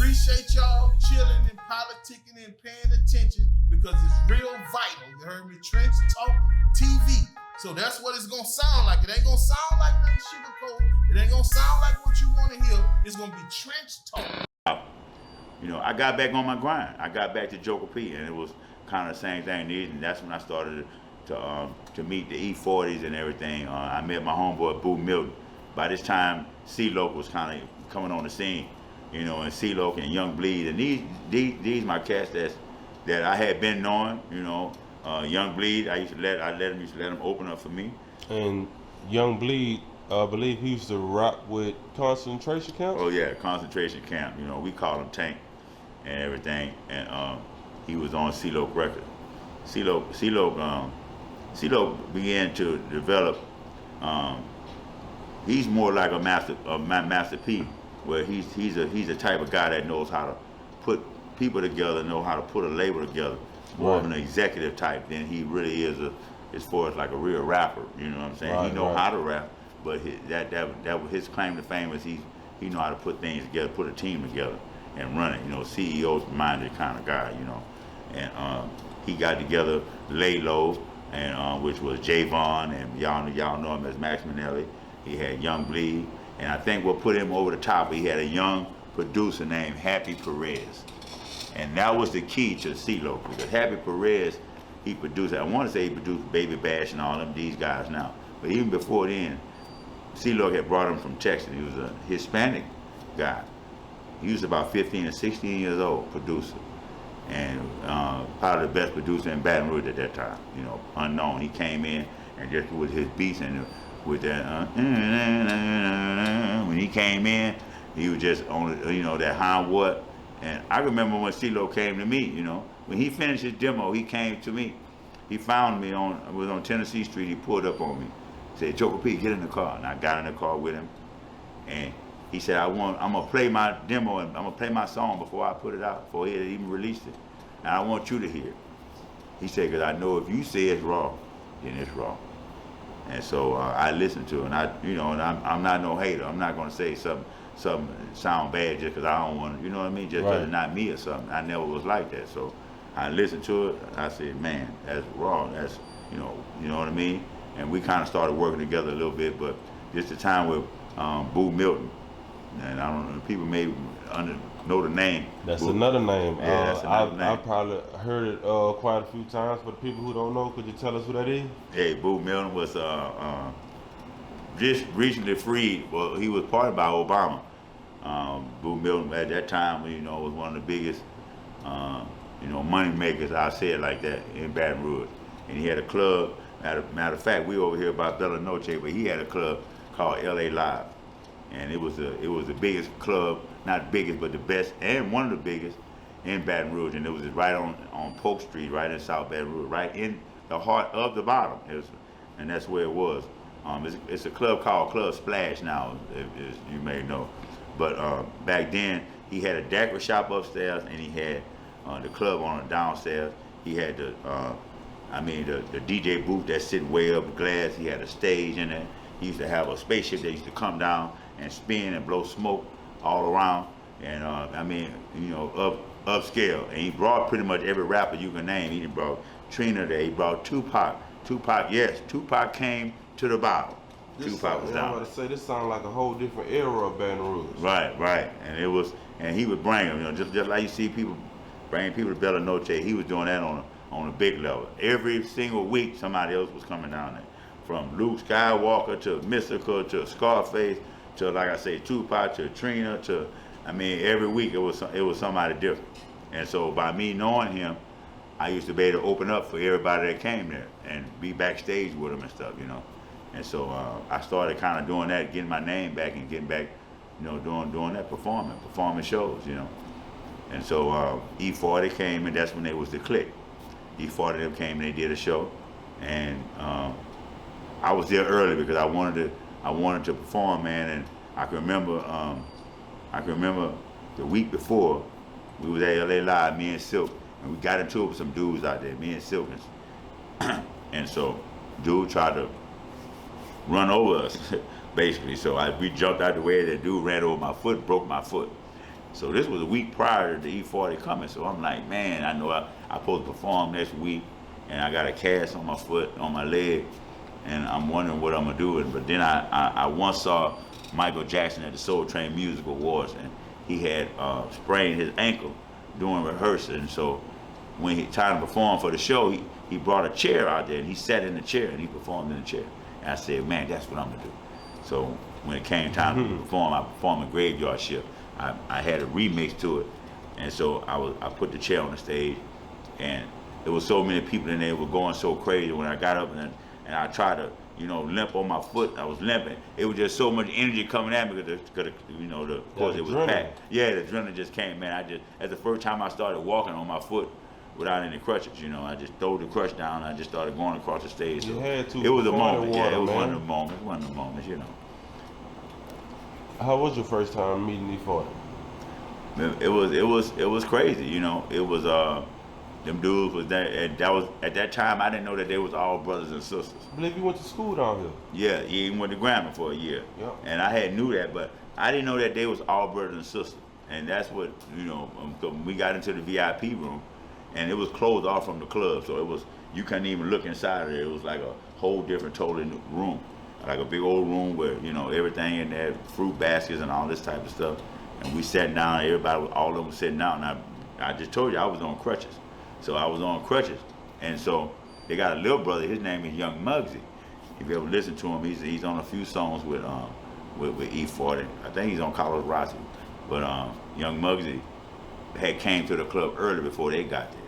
appreciate y'all chilling and politicking and paying attention because it's real vital. You heard me? Trench Talk TV. So that's what it's gonna sound like. It ain't gonna sound like nothing sugarcoat. It ain't gonna sound like what you want to hear. It's gonna be Trench Talk. You know, I got back on my grind. I got back to Joker P, and it was kind of the same thing. And that's when I started to meet the E-40s and everything. I met my homeboy Boo Milton. By this time, C-Loc was kind of coming on the scene, you know, and C-Loc and Young Bleed, and these my cats that I had been knowing, you know. Young Bleed, I let him open up for me. And Young Bleed, I believe he used to rock with concentration camp. Oh yeah, concentration camp. You know, we called him Tank and everything, and he was on C-Loc record. C-Loc began to develop. He's more like a Master P, where he's a type of guy that knows how to put people together, know how to put a label together, more of an executive type than he really is as far as like a real rapper. You know what I'm saying? Right, he know how to rap, but his claim to fame is he know how to put things together, put a team together, and run it. You know, CEO's minded kind of guy. You know, and he got together Lay Low, and which was Javon, and y'all know him as Max Minnelli. He had Young Bleed, and I think what put him over the top, he had a young producer named Happy Perez. And that was the key to C-Loc, because Happy Perez, he produced, I want to say he produced Baby Bash and all of these guys now. But even before then, C-Loc had brought him from Texas. He was a Hispanic guy. He was about 15 or 16 years old, producer. And probably the best producer in Baton Rouge at that time, you know, unknown. He came in and just with his beats and with that, when he came in, he was just on, you know, that how what. And I remember when C-Loc came to me, you know, when he finished his demo, he came to me. He found me was on Tennessee Street. He pulled up on me, said, "Joker P, get in the car." And I got in the car with him, and he said, I'm gonna play my demo and I'm gonna play my song before I put it out, before he had even released it. And I want you to hear it. He said, because I know if you say it's raw, then it's raw. And so I listened to it, and I'm not no hater. I'm not gonna say something sound bad just because I don't want to, you know what I mean? Just because it's not me or something. I never was like that. So I listened to it, and I said, man, that's raw. That's, you know what I mean? And we kind of started working together a little bit, but just the time with Boo Milton, and I don't know, people may know the name. That's another name. Yeah, that's another name. I probably heard it quite a few times. For the people who don't know, could you tell us who that is? Hey, Boo Milton was just recently freed. Well, he was pardoned by Obama. Boo Milton at that time, you know, was one of the biggest, money makers. I say it like that in Baton Rouge. And he had a club. Matter of fact, we over here by Bella Noche, but he had a club called LA Live, and it was the biggest club, not biggest, but the best, and one of the biggest in Baton Rouge. And it was right on Polk Street, right in South Baton Rouge, right in the heart of the bottom. And that's where it was. It's a club called Club Splash now, as you may know. But back then, he had a daiquiri shop upstairs, and he had the club on the downstairs. He had the DJ booth that's sitting way up glass. He had a stage in there. He used to have a spaceship that used to come down and spin and blow smoke all around. And upscale. And he brought pretty much every rapper you can name. He brought Trina there. He brought Tupac. Tupac came to the bottom. Tupac was down. I'm about to say, this sounds like a whole different era of Baton Rouge. Right. And he would bring them, just like you see people bringing people to Bella Noche. He was doing that on a big level. Every single week, somebody else was coming down there. From Luke Skywalker to Mystical to Scarface to, like I say, Tupac to Trina to, every week it was somebody different. And so by me knowing him, I used to be able to open up for everybody that came there and be backstage with them and stuff, you know. And so I started kind of doing that, getting my name back and getting back, doing that performing shows, you know. And so E-40 came, and that's when they was the clique. E-40 them came and they did a show, and I was there early because I wanted to perform, man. And I can remember the week before we was at LA Live, me and Silk, and we got into it with some dudes out there, me and Silk, and so dude tried to run over us, basically. So we jumped out the way. That dude ran over my foot, broke my foot. So this was a week prior to the E-40 coming. So I'm like, man, I know I'm supposed to perform next week, and I got a cast on my foot, on my leg, and I'm wondering what I'm gonna do. But then I once saw Michael Jackson at the Soul Train Music Awards, and he had sprained his ankle during rehearsal. And so when he time to perform for the show, he brought a chair out there, and he sat in the chair, and he performed in the chair. And I said, man, that's what I'm gonna do. So when it came time to perform, I performed a Graveyard Shift. I had a remix to it, and so I put the chair on the stage, and there was so many people in there were going so crazy. When I got up and I tried to, limp on my foot, I was limping. It was just so much energy coming at me because of course it was packed. Yeah, the adrenaline just came, man. That's the first time I started walking on my foot without any crutches. I just threw the crutch down. And I just started going across the stage. So it was a moment. Yeah, it was one of the moments. One of the moments. How was your first time meeting E-40? It was crazy. It was them dudes was there. At that time I didn't know that they was all brothers and sisters. I believe you went to school down here. Yeah, he even went to Grambling for a year. Yep. And I had knew that, but I didn't know that they was all brothers and sisters. And that's what we got into the VIP room, and it was closed off from the club, so you couldn't even look inside of there. It was like a whole different, totally new room, like a big old room where everything in there, fruit baskets and all this type of stuff. And we sat down. All of them was sitting down. And I just told you I was on crutches, so I was on crutches. And so they got a little brother. His name is Young Muggsy. If you ever listen to him, he's on a few songs with E-40. I think he's on Carlos Rossi. But Young Muggsy had came to the club early before they got there.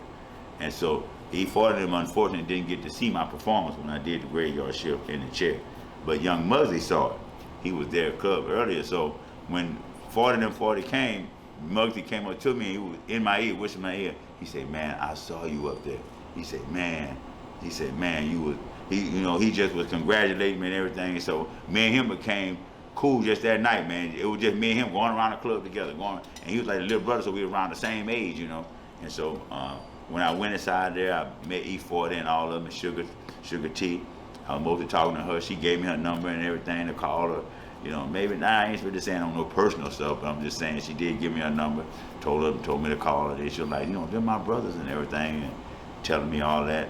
And so E-40 and them unfortunately didn't get to see my performance when I did the Graveyard Shift in the chair. But Young Muggsy saw it. He was there at the club earlier. So when 40 and 40 came, Muggsy came up to me, and he was in my ear, whispering in my ear. He said, man, I saw you up there. He said, man, you was, he just was congratulating me and everything. And so me and him became cool just that night, man. It was just me and him going around the club together, and he was like a little brother, so we were around the same age, And so when I went inside there, I met E-40 and all of them, Sugar T. I was mostly talking to her. She gave me her number and everything to call her. Maybe I ain't really saying on no personal stuff, but I'm just saying she did give me her number, told me to call her. She was like, they're my brothers and everything, and telling me all that,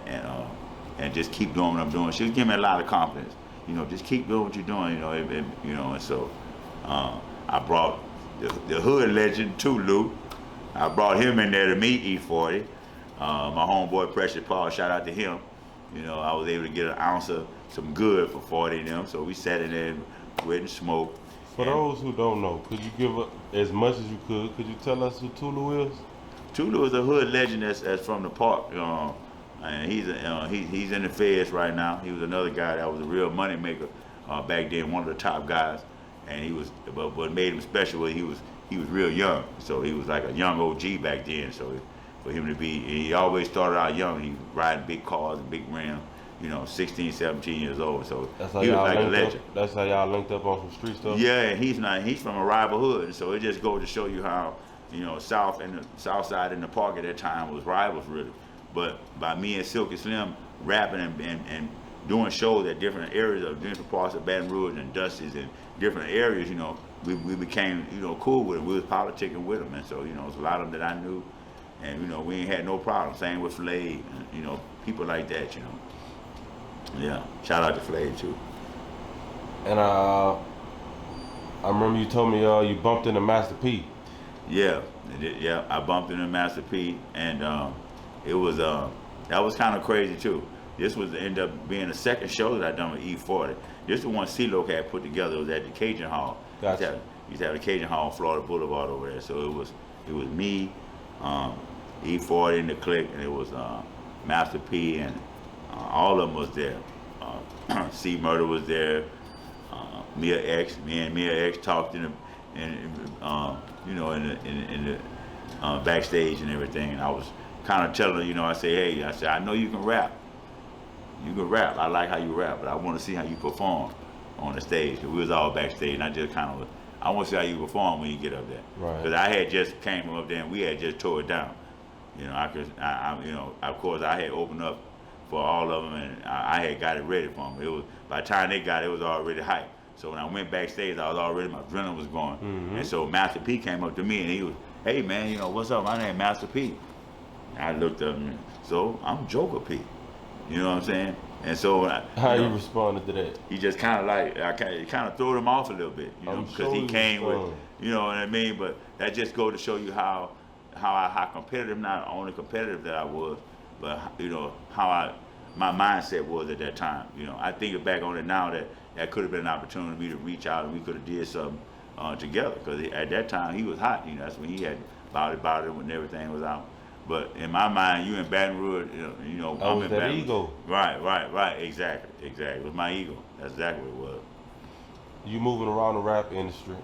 and just keep doing what I'm doing. She was giving me a lot of confidence. Just keep doing what you're doing, and so I brought the hood legend, Tulu. I brought him in there to meet E-40. My homeboy Precious Paul, shout out to him. I was able to get an ounce of some good for 40 and them, so we sat in there and smoked. For those who don't know, could you give as much as you could? Could you tell us who Tulu is? Tulu is a hood legend that's from the park. And he's in the feds right now. He was another guy that was a real money maker back then, one of the top guys. And he was, but what made him special was he was real young. So he was like a young OG back then. So for him to be, he always started out young. He was riding big cars and big rims, 16, 17 years old. So he was like a legend. That's how y'all linked up on some street stuff? Yeah, and he's from a rival hood. So it just goes to show you how, South and the South Side and the park at that time was rivals really. But by me and Silky Slim rapping and doing shows at different areas of different parts of Baton Rouge and Dusty's and different areas, we became, cool with it. We was politicking with them. And so, it was a lot of them that I knew. And, we ain't had no problem. Same with Flay, and, people like that, Yeah, shout out to Flay too. And I remember you told me you bumped into Master P. Yeah, I bumped into Master P, and it was that was kind of crazy too. This was end up being the second show that I done with E-40. This is the one C-Loc had put together. It was at the Cajun Hall. Gotcha. Used to have a Cajun Hall on Florida Boulevard over there. So it was me, E-40 in the clique, and it was Master P, and all of them was there. C Murder was there. Me and Mia X talked in the backstage and everything, and I was kind of telling her, I said, I know you can rap. You can rap. I like how you rap, but I want to see how you perform on the stage. We was all backstage, and I just I want to see how you perform when you get up there. Right. Because I had just came from up there, and we had just tore it down. Of course, I had opened up for all of them, and I had got it ready for them. It was by the time they got it, it was already hype. So when I went backstage, my adrenaline was going. Mm-hmm. And so Master P came up to me, and hey man, you know, what's up? My name Master P. I looked up and so I'm Joker P. You know what I'm saying? And so How you you know, responded to that? he just kind of like it kind of threw him off a little bit, you know, I'm because sure he he came with, responded. you know what I mean. But that just go to show you how competitive, not only competitive that I was, but you know my mindset was at that time. You know, I think back on it now that could have been an opportunity for me to reach out and we could have did something together. Because at that time he was hot. You know, that's when he had about it when everything was out. But in my mind, you in Baton Rouge, you know, I I'm was in that Baton Rouge. ego. Right, exactly. It was my ego. That's exactly what it was. You moving around the rap industry.